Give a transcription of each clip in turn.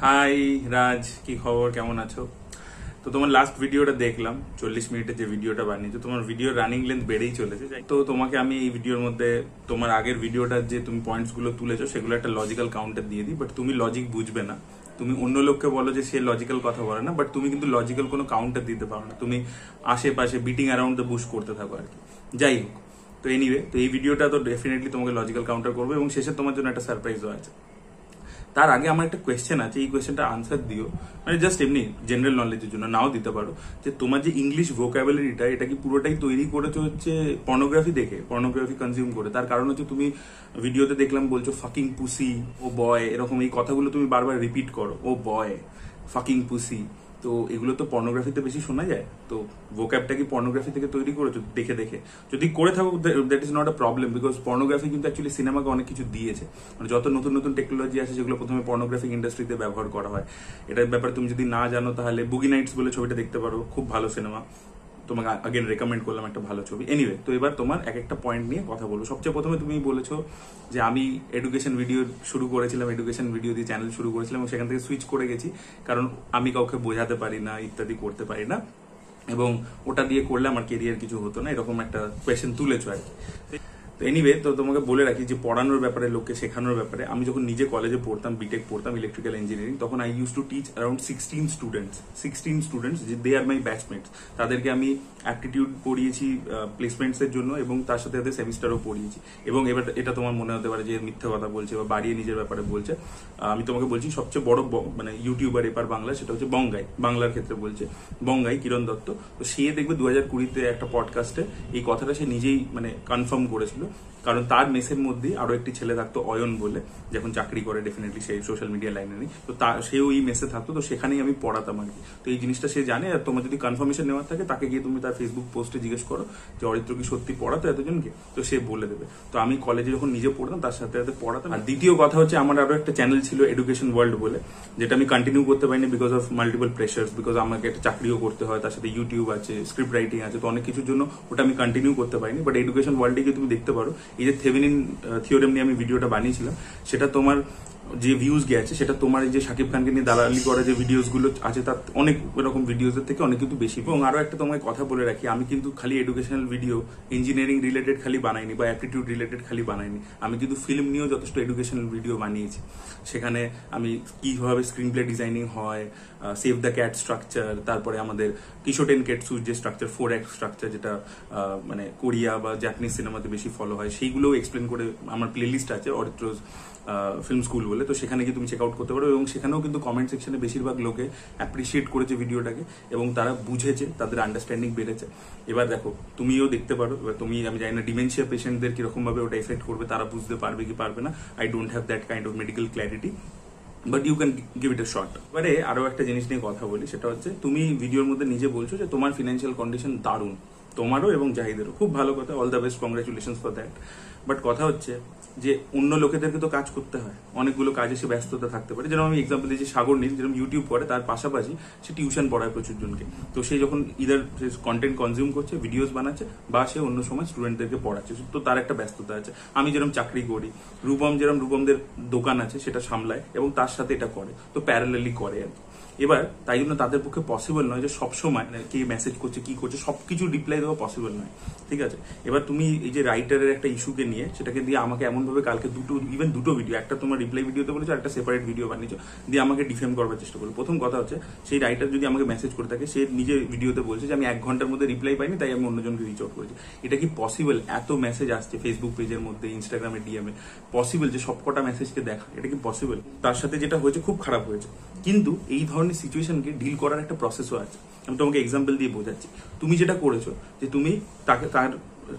High রাজ, কি খবর, কেমন আছো? তো তোমার লাস্ট ভিডিওটা দেখলাম, 40 মিনিটের যে ভিডিওটা বানিয়েছো, তোমার ভিডিও রানিং লেন্থ বেড়েই চলেছে। তো তোমাকে আমি এই ভিডিওর মধ্যে তোমার আগের ভিডিওটা যে তুমি পয়েন্টস গুলো তুলেছো সেগুলো একটা লজিক্যাল কাউন্টার দিয়ে দিই, বাট তুমি লজিক বুঝবে না। তুমি অন্য লোককে বলো যে সে লজিক্যাল কথা বলে না, বাট তুমি কিন্তু লজিক্যাল কোনো কাউন্টার দিতে পারো না। তুমি আশেপাশে বিটিং অ্যারাউন্ড দ্য বুশ করতে থাকো আর কি। যাই হোক, তো এনিওয়ে, তো এই ভিডিওটা তো ডেফিনেটলি তোমাকে লজিক্যাল কাউন্টার করবে এবং শেষে তোমার জন্য একটা সারপ্রাইজও আছে। তার আগে আমার একটা কোয়েশ্চেন আছে, এই কোয়েশ্চেনটা আনসার দিও, মানে জাস্ট এমনি জেনারেল নলেজের জন্য, নাও দিতে পারো। যে তোমার যে ইংলিশ ভোকাবুলারিটা, এটা কি পুরোটাই তৈরি করেছো হচ্ছে পর্নোগ্রাফি দেখে, পর্নোগ্রাফি কনজিউম করে? তার কারণ হচ্ছে তুমি ভিডিওতে দেখলাম বলছো ফাকিং পুসি, ও বয়, এরকম এই কথাগুলো তুমি বারবার রিপিট করো, ও বয়, ফাকিং পুসি। তো এগুলো তো পর্নোগ্রাফিতে বেশি শোনা যায়। তো ভোক্যাবটা কি পর্নোগ্রাফি থেকে তৈরি করেছো দেখে দেখে? যদি করে থাকো, that is not a problem, because pornography কিন্তু অ্যাকচুয়ালি সিনেমাকে অনেক কিছু দিয়েছে। মানে যত নতুন নতুন টেকনোলজি আছে যেগুলো প্রথমে পর্নোগ্রাফিক ইন্ডাস্ট্রিতে ব্যবহার করা হয়, এটার ব্যাপারে তুমি যদি না জানো তাহলে বুগি নাইটস বলে ছবিটা দেখতে পারো, খুব ভালো সিনেমা, তোমাকে আগেন রেকমেন্ড করলাম, একটা ভালো ছবি। এনিওয়ে, তো এবার তোমার এক একটা পয়েন্ট নিয়ে কথা বলবো। সবচেয়ে প্রথমে তুমি বলেছো যে আমি এডুকেশন ভিডিও শুরু করেছিলাম, এডুকেশন ভিডিও দিয়ে চ্যানেল শুরু করেছিলাম এবং সেখান থেকে সুইচ করে গেছি কারণ আমি কাউকে বোঝাতে পারি না, ইত্যাদি করতে পারি না, এবং ওটা দিয়ে করলে আমার কেরিয়ার কিছু হতো না, এরকম একটা কোয়েশ্চেন তুলেছো আর কি। তো এনিওয়ে, তো তোমাকে বলে রাখি যে পড়ানোর ব্যাপারে, লোককে শেখানোর ব্যাপারে, আমি যখন নিজে কলেজে পড়তাম, বিটেক পড়তাম ইলেকট্রিক্যাল ইঞ্জিনিয়ারিং, তখন I use to teach around 16 students, যে দে আর মাই ব্যাচমেটস। তাদেরকে আমি অ্যাপটিটিউড পড়িয়েছি প্লেসমেন্টস এর জন্য এবং তার সাথে তাদের সেমিস্টারও পড়িয়েছি। এবং এবার এটা তোমার মনে হতে পারে যে মিথ্যা কথা বলছে বা বাড়িয়ে নিজের ব্যাপারে বলছে। আমি তোমাকে বলছি সবচেয়ে বড় মানে ইউটিউবার এপার বাংলা, সেটা হচ্ছে বঙ্গাই, বাংলার ক্ষেত্রে বলছে বঙ্গাই, কিরণ দত্ত। তো সে দেখবে 2020-তে একটা পডকাস্টে এই কথাটা সে নিজেই মানে কনফার্ম করেছিল, কারণ তার মেসের মধ্যে আরো একটি ছেলে থাকতো অয়ন বলে, যখন চাকরি করে, ডেফিনেটলি সেই সোশ্যাল মিডিয়া লাইনে নেই, তো সেও এই মেসে থাকতো, তো সেখানেই আমি পড়াতাম আর কি। তো এই জিনিসটা সে জানে। আর তোমার যদি কনফার্মেশন নেওয়ার থাকে, তাকে গিয়ে তুমি তার ফেসবুক পোস্টে জিজ্ঞেস করো যে অরিত্র কি সত্যি পড়াতো এতজনকে, তো সে বলে দেবে। তো আমি কলেজে যখন নিজে পড়তাম তার সাথে সাথে পড়াতাম। আর দ্বিতীয় কথা হচ্ছে, আমার আরো একটা চ্যানেল ছিল এডুকেশন ওয়ার্ল্ড বলে, যেটা আমি কন্টিনিউ করতে পারিনি because of multiple pressures, because আমাকে একটা চাকরিও করতে হয়, তার সাথে ইউটিউব আছে, স্ক্রিপ্ট রাইটিং আছে, তো অনেক কিছুর জন্য ওটা আমি কন্টিনিউ করতে পারিনি। বাট এডুকেশন ওয়ার্ল্ডে গিয়ে তুমি দেখতে পারো, এই যে থেভেনিন থিওরেম নিয়ে আমি ভিডিওটা বানিয়েছিলাম, সেটা তোমার যে ভিউজ গেছে, সেটা তোমার এই যে শাকিব খানকে নিয়ে দালালি করা যে ভিডিওস গুলো আছে, তার অনেক এরকম ভিডিওস এর থেকে অনেক কিন্তু বেশি। এবং আরো একটা তোমাকে কথা বলে রাখি, আমি কিন্তু খালি এডুকেশনাল ভিডিও, ইঞ্জিনিয়ারিং রিলেটেড খালি বানাইনি বা অ্যাপটিটিউড রিলেটেড খালি বানাইনি, আমি কিন্তু ফিল্ম নিয়েও যথেষ্ট এডুকেশনাল ভিডিও বানিয়েছি। সেখানে আমি কিভাবে স্ক্রিন প্লে ডিজাইনিং হয়, সেভ দ্য ক্যাট স্ট্রাকচার, তারপরে আমাদের কিশোটেন কেটসু যে স্ট্রাকচার, 4 অ্যাক্ট স্ট্রাকচার, যেটা মানে কোরিয়া বা জাপানিজ সিনেমাতে বেশি ফলো হয়, সেইগুলোও এক্সপ্লেন করে আমার প্লে লিস্ট আছে অরিত্রোজ ফিল্ম স্কুল বলে। তো সেখানে গিয়ে তুমি চেক আউট করতে পারো। এবং সেখানেও কিন্তু কমেন্ট সেকশনে বেশিরভাগ লোকে অ্যাপ্রিসিয়েট করেছে ভিডিওটাকে এবং তারা বুঝেছে, তাদের আন্ডারস্ট্যান্ডিং বেড়েছে। এবার দেখো, তুমিও দেখতে পারো। এবার তুমি, আমি জানি না ডিমেনশিয়া পেশেন্টদের কিরকম ভাবে ওটা এফেক্ট করবে, তারা বুঝতে পারবে কি পারবে না, I don't have that kind of medical clarity, but you can give it a shot. এবারে আরো একটা জিনিস নিয়ে কথা বলি, সেটা হচ্ছে তুমি ভিডিওর মধ্যে নিজে বলছো যে তোমার ফিনান্সিয়াল কন্ডিশন দারুণ, তোমারও এবং জাহিদেরও, খুব ভালো কথা, all the best, congratulations for that. But কথা হচ্ছে যে অন্য লোকেদেরকে তো কাজ করতে হয়, অনেকগুলো কাজে সে ব্যস্ততা থাকতে পারে। যেরকম আমি এক্সাম্পল দিয়েছি সাগর নীল, যেরকম ইউটিউব করে, তার পাশাপাশি সে টিউশন পড়ায় প্রচুর জনকে। তো সে যখন ইদার কন্টেন্ট কনজিউম করছে, ভিডিওস বানাচ্ছে, বা সে অন্য সময় স্টুডেন্টদেরকে পড়াচ্ছে, তো তার একটা ব্যস্ততা আছে। আমি যেরকম চাকরি করি, রূপম যেরকম রূপমদের দোকান আছে সেটা সামলায় এবং তার সাথে এটা করে, তো প্যারালালি করে আর কি। এবার তাই জন্য তাদের পক্ষে পসিবল নয় যে সবসময় কে মেসেজ করছে, কি করছে, সবকিছু রিপ্লাই দেওয়া পসিবল নয়, ঠিক আছে? এবার তুমি এই যে রাইটারের একটা ইস্যুকে নিয়ে, সেটাকে দিয়ে আমাকে এমন ভাবে কালকে দুটো ভিডিও, একটা তোমার রিপ্লাই ভিডিওতে বলেছো, একটা সেপারেট ভিডিও বানিয়েছো, দিয়ে আমাকে ডিফেম করবার চেষ্টা করলো। প্রথম কথা হচ্ছে, সেই রাইটার যদি আমাকে মেসেজ করে থাকে, সে নিজে ভিডিওতে বলছে যে আমি 1 ঘন্টার মধ্যে রিপ্লাই পাইনি, তাই আমি অন্যজনকে রিচ আউট করেছি। এটা কি পসিবল? এত মেসেজ আসছে ফেসবুক পেজের মধ্যে, ইনস্টাগ্রামে ডিএমে, পসিবল যে সবকটা মেসেজকে দেখা? এটা কি পসিবল? তার সাথে যেটা হয়েছে খুব খারাপ হয়েছে, কিন্তু এই ধরনের সিচুয়েশনকে ডিল করার একটা প্রসেসও আছে। আমি তোমাকে এক্সাম্পল দিয়ে বোঝাচ্ছি। তুমি যেটা করেছো যে তুমি তাকে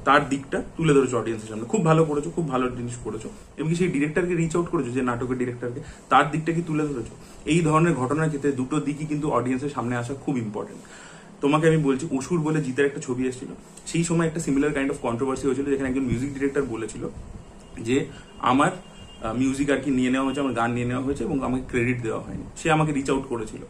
তার দিকটা তুলে ধরেছো অডিয়েন্সের সামনে, খুব ভালো করেছো, খুব ভালো জিনিস করেছো, এবং সেই ডিরেক্টরকে রিচ আউট করেছো, যে নাটকের ডিরেক্টরকে, তার দিকটা কি তুলে ধরেছো। এই ধরনের ঘটনার ক্ষেত্রে দুটো দিকই কিন্তু অডিয়েন্সের সামনে আসা খুব ইম্পর্টেন্ট। তোমাকে আমি বলছি, অসুর বলে জিতের একটা ছবি এসেছিল, সেই সময় একটা সিমিলার কাইন্ড অফ কন্ট্রোভার্সি হয়েছিল, যেখানে একজন মিউজিক ডিরেক্টর বলেছিল যে আমার মিউজিক আর কি নিয়ে নেওয়া হয়েছে, আমার গান নিয়ে নেওয়া হয়েছে এবং আমাকে ক্রেডিট দেওয়া হয়নি। সে আমাকে রিচ আউট করেছিল,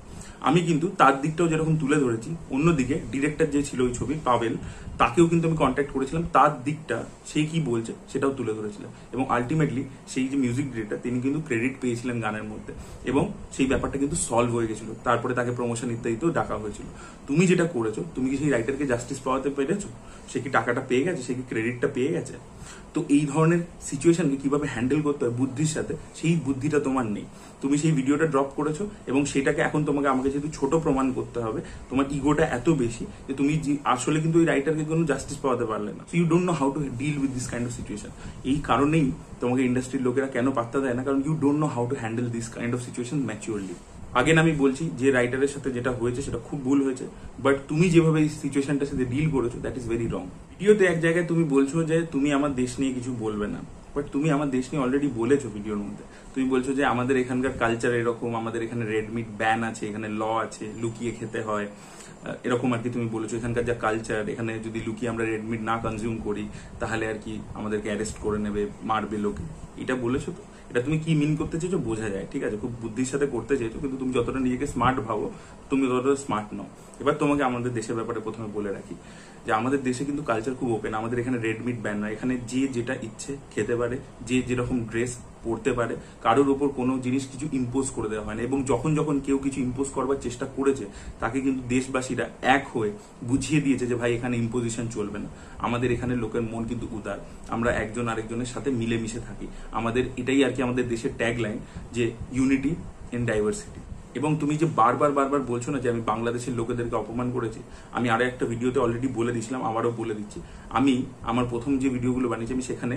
আমি কিন্তু তার দিকটাও যেরকম তুলে ধরেছি, অন্যদিকে ডিরেক্টর যে ছিল ওই ছবি পাবেল, তাকেও কিন্তু আমি কন্ট্যাক্ট করেছিলাম, তার দিকটা সে কি বলছে সেটাও তুলে ধরেছিলাম এবং আলটিমেটলি সেই যে মিউজিক ডিরেক্টর তিনি কিন্তু ক্রেডিট পেয়েছিলেন গানের মধ্যে এবং সেই ব্যাপারটা কিন্তু সলভ হয়ে গেছিল। তারপরে তাকে প্রমোশন ইত্যাদিতেও ডাকা হয়েছিল। তুমি যেটা করেছো, তুমি কি সেই রাইটারকে জাস্টিস পাওয়াতে পেরেছো? সে কি টাকাটা পেয়ে গেছে? সে কি ক্রেডিটটা পেয়ে গেছে? তো এই ধরনের সিচুয়েশনকে কিভাবে হ্যান্ডেল করতে হয় বুদ্ধির সাথে, সেই বুদ্ধিটা তোমার নেই। তুমি সেই ভিডিওটা ড্রপ করেছো এবং সেটাকে এখন তোমাকে আমাকে যেহেতু ছোট প্রমাণ করতে হবে, তোমার ইগোটা এত বেশি যে তুমি আসলে কিন্তু ওই রাইটারকে কোনো জাস্টিস পাওয়াতে পারলে না। So you don't know how to deal with this kind of situation. এই কারণেই তোমাকে ইন্ডাস্ট্রির লোকেরা কেন পাত্তা দেয় না, কারণ you don't know how to handle this kind of situation maturely. Again আমি বলছি যে রাইটারের সাথে যেটা হয়েছে সেটা খুব ভুল হয়েছে, বাট তুমি যেভাবে এই সিচুয়েশনটার সাথে ডিল করেছো দ্যাট ইজ ভেরি রং। ভিডিওতে এক জায়গায় তুমি বলছো যে তুমি আমার দেশ নিয়ে কিছু বলবে না, বাট তুমি আমার দেশ নিয়ে অলরেডি বলেছো ভিডিওর মধ্যে। তুমি বলছো যে আমাদের এখানকার কালচার এরকম, আমাদের এখানে রেড মিট ব্যান আছে, এখানে ল আছে, লুকিয়ে খেতে হয়, এরকম আর কি তুমি বলেছো। এখানকার যা কালচার, এখানে যদি লুকিয়ে আমরা রেড মিট না কনজিউম করি তাহলে আর কি আমাদেরকে অ্যারেস্ট করে নেবে, মারবে লোকে, এটা বলেছো। তো এটা তুমি কি মিন করতে চেয়েছো বোঝা যায়, ঠিক আছে, খুব বুদ্ধির সাথে করতে চেয়েছো, কিন্তু তুমি যতটা নিজেকে স্মার্ট ভাবো তুমি ততটা স্মার্ট নও। এবার তোমাকে আমাদের দেশের ব্যাপারে প্রথমে বলে রাখি যে আমাদের দেশে কিন্তু কালচার খুব ওপেন। আমাদের এখানে রেড মিট ব্যান নয়, এখানে যে যেটা ইচ্ছে খেতে পারে, যে যেরকম ড্রেস পড়তে পারে, কারোর ওপর কোনো জিনিস কিছু ইম্পোজ করে দেওয়া হয় না। এবং যখন যখন কেউ কিছু ইম্পোজ করবার চেষ্টা করেছে তাকে কিন্তু দেশবাসীরা এক হয়ে বুঝিয়ে দিয়েছে যে ভাই এখানে ইম্পোজিশন চলবে না। আমাদের এখানে লোকের মন কিন্তু উদার, আমরা একজন আরেকজনের সাথে মিলেমিশে থাকি। আমাদের এটাই আর কি আমাদের দেশের ট্যাগ লাইন যে ইউনিটি ইন ডাইভার্সিটি। এবং তুমি যে বারবার বলছো না যে আমি বাংলাদেশের লোকেদেরকে অপমান করেছি, আমি আরো একটা ভিডিওতে অলরেডি বলে দিয়েছিলাম, আবারও বলে দিচ্ছি। আমি আমার প্রথম যে ভিডিওগুলো বানিয়েছি আমি সেখানে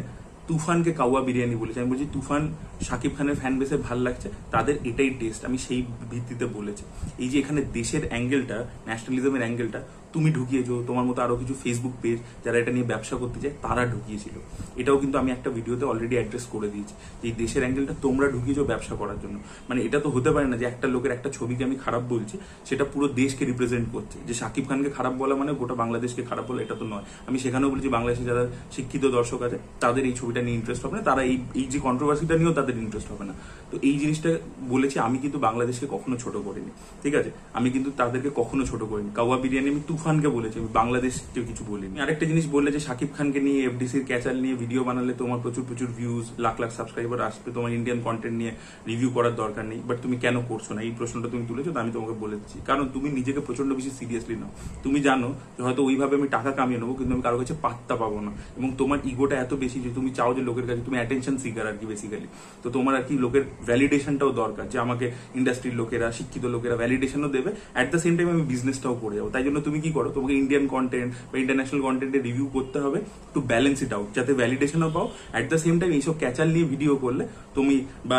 তুফানকে কাওয়া বিরিয়ানি বলেছি। আমি বলছি তুফান শাকিব খানের ফ্যান বেসে ভাল লাগছে, তাদের এটাই টেস্ট, আমি সেই ভিত্তিতে বলেছি। এই যে এখানে দেশের অ্যাঙ্গেলটা, ন্যাশনালিজমের অ্যাঙ্গেলটা তুমি ঢুকিয়েছো, তোমার মতো আরো কিছু ফেসবুক পেজ যারা এটা নিয়ে ব্যবসা করতে চায় তারা ঢুকিয়েছিল। এটাও কিন্তু আমি একটা ভিডিওতে অলরেডি অ্যাড্রেস করে দিয়েছি যে এই দেশের অ্যাঙ্গেলটা তোমরা ঢুকিয়েছো ব্যবসা করার জন্য। মানে এটা তো হতে পারে না যে একটা লোকের একটা ছবিকে আমি খারাপ বলছি, সেটা পুরো দেশকে রিপ্রেজেন্ট করছে। যে শাকিব খানকে খারাপ বলা মানে গোটা বাংলাদেশকে খারাপ বলা, এটা তো নয়। আমি সেখানেও বলছি বাংলাদেশে যারা শিক্ষিত দর্শক আছে তাদের এই ছবিটা নিয়ে ইন্টারেস্ট হবে না, তারা এই যে কন্ট্রোভার্সিটা নিয়েও তাদের ইন্টারেস্ট হবে না। তো এই জিনিসটা বলেছি। আমি কিন্তু বাংলাদেশকে কখনো ছোট করিনি, ঠিক আছে, আমি কিন্তু তাদেরকে কখনো ছোট করিনি। কাওয়া বিরিয়ানি আমি তুফানকে বলেছি, আমি বাংলাদেশকে কিছু বলিনি। আরেকটা জিনিস বললে যে শাকিব খানকে নিয়ে, এফডিসির ক্যাচাল নিয়ে ভিডিও বানালে তোমার প্রচুর ভিউজ, লাখ সাবস্ক্রাইবার আসবে, তোমার ইন্ডিয়ান কন্টেন্ট নিয়ে রিভিউ করার দরকার নেই, বাট তুমি কেন করছো না, এই প্রশ্নটা তুমি তুলেছো। তো আমি তোমাকে বলে দিচ্ছি, কারণ তুমি নিজেকে প্রচন্ড বেশি সিরিয়াসলি নাও। তুমি জানো যে হয়তো ওইভাবে আমি টাকা কামিয়ে নেবো, কিন্তু আমি কারো কাছে পাত্তা পাবো না। এবং তোমার ইগোটা এত বেশি যে তুমি চাও যে লোকের কাছে, তুমি অ্যাটেনশন সিকার আর কি বেসিক্যালি। তো তোমার আর কি লোকের ভ্যালিডেশনটাও দরকার, যে আমাকে ইন্ডাস্ট্রির লোকেরা, শিক্ষিত লোকেরা ভ্যালিডেশনও দেবে, অ্যাট দ্য সেম টাইম আমি বিজনেসটাও করে যাবো। তাই জন্য তুমি কি করো, তোমাকে ইন্ডিয়ান কন্টেন্ট বা ইন্টারন্যাশনাল কন্টেন্টে রিভিউ করতে হবে টু ব্যালেন্স ইট আউট, যাতে ভ্যালিডেশনও পাও, অ্যাট দ্য সেম টাইম এইসব ক্যাচাল নিয়ে ভিডিও করলে তুমি, বা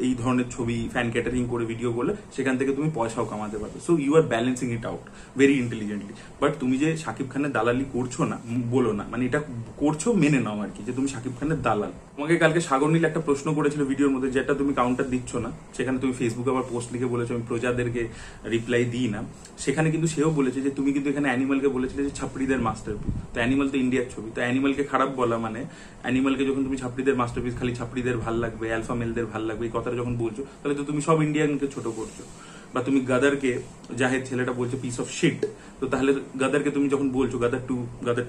এই ধরনের ছবি ফ্যান ক্যাটারিং করে ভিডিও করলে সেখান থেকে তুমি পয়সাও কামাতে পারবে। So you are balancing it out very intelligently. But তুমি যে শাকিব খানের দালালি করছো না, বলো না, মানে এটা করছো মেনে নাও আর কি, যে তুমি শাকিব খানের দালাল। তোমাকে কালকে সাগর নীল একটা প্রশ্ন করেছিল ভিডিওর মধ্যে, যেটা তুমি কাউন্টার দিচ্ছ না। সেখানে তুমি ফেসবুকে আবার পোস্ট লিখে বলেছো আমি প্রজাদেরকে রিপ্লাই দিই না। সেখানে কিন্তু সেও বলেছে যে তুমি কিন্তু এখানে অ্যানিমালকে বলেছিলে যে ছাপড়িদের মাস্টারপিস। তো অ্যানিমাল তো ইন্ডিয়ার ছবি, তো অ্যানিমালকে খারাপ বলা মানে, অ্যানিমালকে যখন তুমি ছাপড়িদের মাস্টারপিস, খালি ছাপড়িদের ভাল লাগবে, অ্যালফা মেলদের ভাল লাগবে, এই কথাটা যখন বলছো, তাহলে তো তুমি সব ইন্ডিয়ানকে ছোট করছো। বা তুমি গাদারকে, জাহেদ ছেলেটা বলছো পিস অফ শিট, তো তাহলে গাদারকে তুমি যখন বলছো, গাদার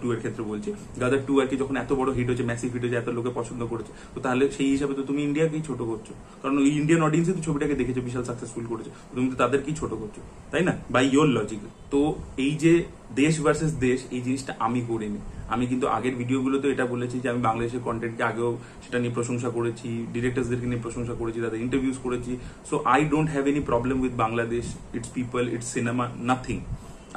টু এর ক্ষেত্রে বলছি, গাদার টু আর কি যখন এত বড় হিট হয়েছে, ম্যাসিভ হিট হয়েছে, এত লোকে পছন্দ করেছে, তো তাহলে সেই হিসাবে তো তুমি ইন্ডিয়াকেই ছোট করছো। কারণ ওই ইন্ডিয়ান অডিয়েন্সে তো ছবিটাকে দেখেছো, বিশাল সাকসেসফুল করেছে, তুমি তো তাদেরকেই ছোট করছো, তাই না, বাই ইয়োর লজিক। তো এই যে দেশ ভার্সেস দেশ, এই জিনিসটা আমি করিনি। আমি কিন্তু আগের ভিডিওগুলোতে এটা বলেছি যে আমি বাংলাদেশের কন্টেন্টকে আগেও সেটা নিয়ে প্রশংসা করেছি, ডিরেক্টরসদেরকে নিয়ে প্রশংসা করেছি, তাদের ইন্টারভিউজ করেছি। So I don't have any problem with Bangladesh, it's people, it's cinema, nothing